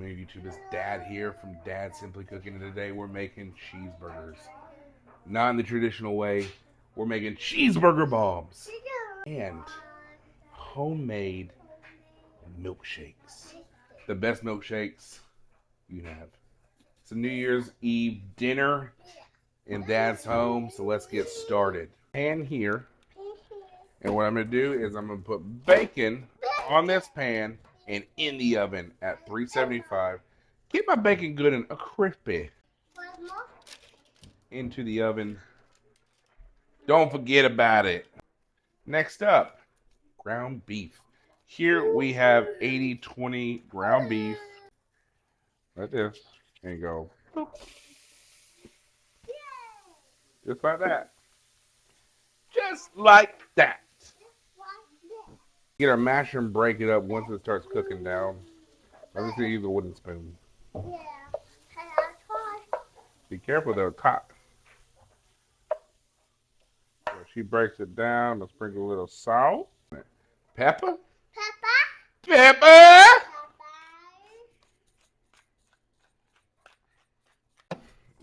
coming to YouTube. It's Dad here from Dad Simply Cooking, and today we're making cheeseburgers. Not in the traditional way. We're making cheeseburger bombs and homemade milkshakes. The best milkshakes you have. It's a New Year's Eve dinner in Dad's home, so let's get started. Pan here, and what I'm going to do is I'm going to put bacon on this pan and in the oven at 375. Get my bacon good and crispy. Into the oven. Don't forget about it. Next up, ground beef. Here we have 80-20 ground beef. Like this. And go. Boop. Just like that. Just like that. Get our masher and break it up once it starts cooking down. I'm just going to use a wooden spoon. Be careful though, it's hot. So she breaks it down. I'll sprinkle a little salt. Pepper? Pepper!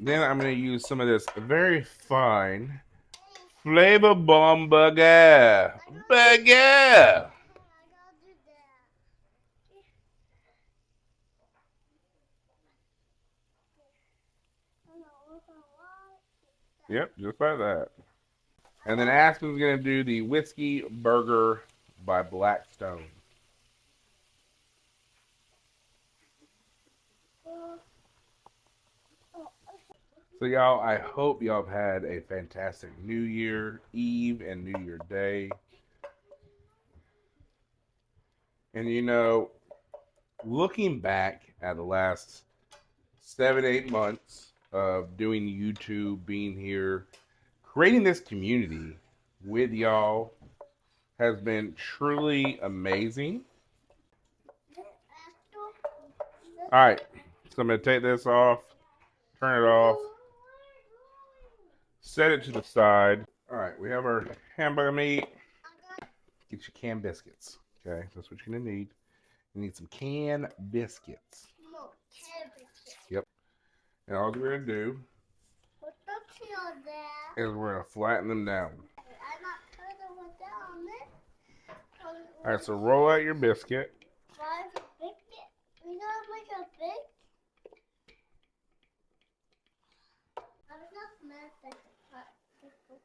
Then I'm going to use some of this very fine Flavor Bomb burger. Yep, just like that. And then Aspen's going to do the Whiskey Burger by Blackstone. So y'all, I hope y'all have had a fantastic New Year Eve and New Year Day. And you know, looking back at the last 7-8 months of doing YouTube, being here, creating this community with y'all has been truly amazing. Alright, so I'm going to take this off, turn it off, set it to the side. Alright, we have our hamburger meat. Get your canned biscuits. Okay, that's what you're going to need. You need some canned biscuits. Yep. And all we're going to do is we're going to flatten them down. Alright, so roll out your biscuit.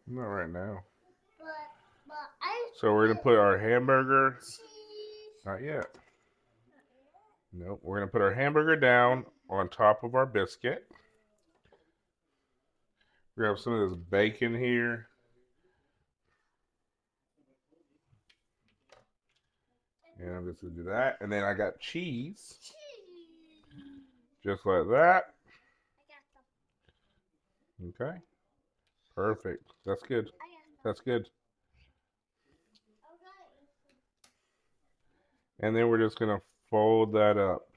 Not right now. So we're going to put our hamburger. Not yet. Nope. We're going to put our hamburger down on top of our biscuit. We have some of this bacon here. And I'm just going to do that. And then I got cheese. Just like that. Okay. Perfect. That's good. That's good. And then we're just going to fold that up.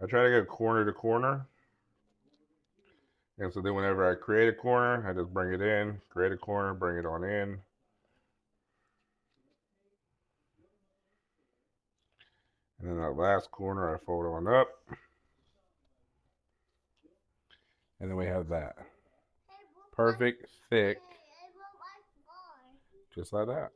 I try to get corner to corner. And so then whenever I create a corner, I just bring it in, create a corner, bring it on in. And then that last corner I fold on up. And then we have that. Perfect, thick. Just like that.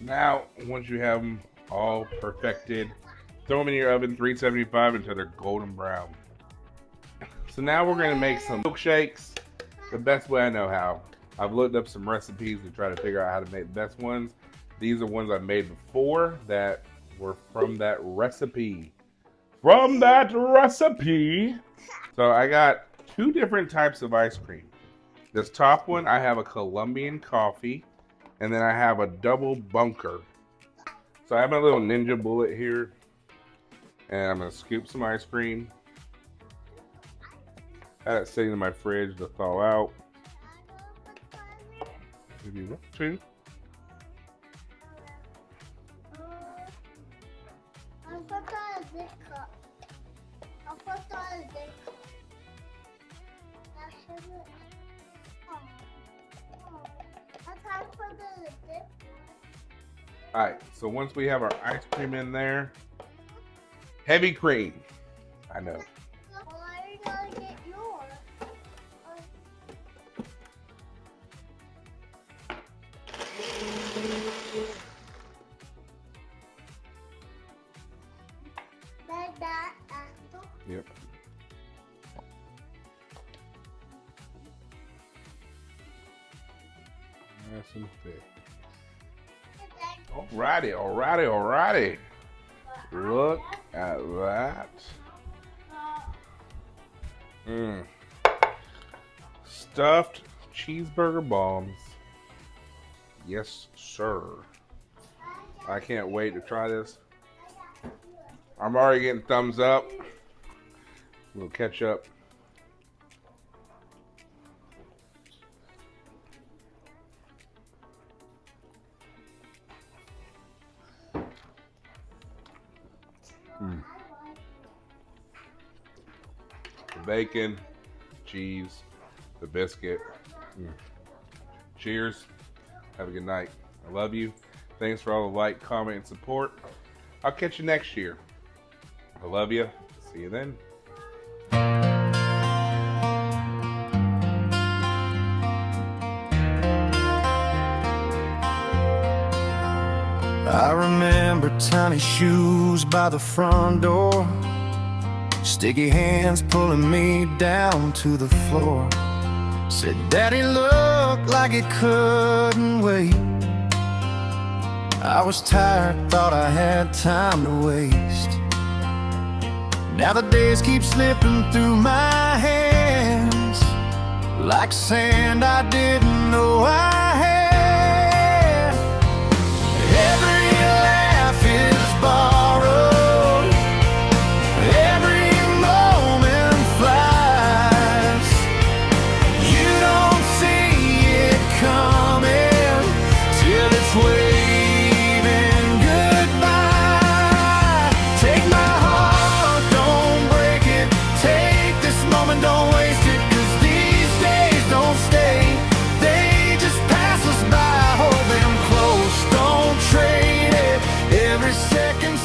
Now, once you have them all perfected, throw them in your oven 375 until they're golden brown. So now we're going to make some milkshakes the best way I know how. I've looked up some recipes to try to figure out how to make the best ones. These are ones I've made before that were from that recipe. So I got two different types of ice cream. This top one, I have a Colombian coffee, and then I have a double bunker So I have my little ninja bullet here, and I'm gonna scoop some ice cream. I had it sitting in my fridge to thaw out. If you want to. Alright, so once we have our ice cream in there, heavy cream. I know. Yep. Nice and thick. Alrighty, alrighty, alrighty. Look at that. Stuffed cheeseburger bombs. Yes, sir. I can't wait to try this. I'm already getting thumbs up. We'll catch up. The bacon, cheese, the biscuit. Cheers. Have a good night. I love you. Thanks for all the like, comment, and support. I'll catch you next year. I love you. See you then. I remember tiny shoes by the front door, sticky hands pulling me down to the floor. Said Daddy looked like it couldn't wait. I was tired, thought I had time to waste. Now the days keep slipping through my hands like sand I didn't know I had. Every laugh is borrowed, every moment flies. You don't see it coming till it's waving goodbye. Take my heart, don't break it. Take this moment, don't waste it. 'Cause these days don't stay, they just pass us by. Hold them close, don't trade it. Every second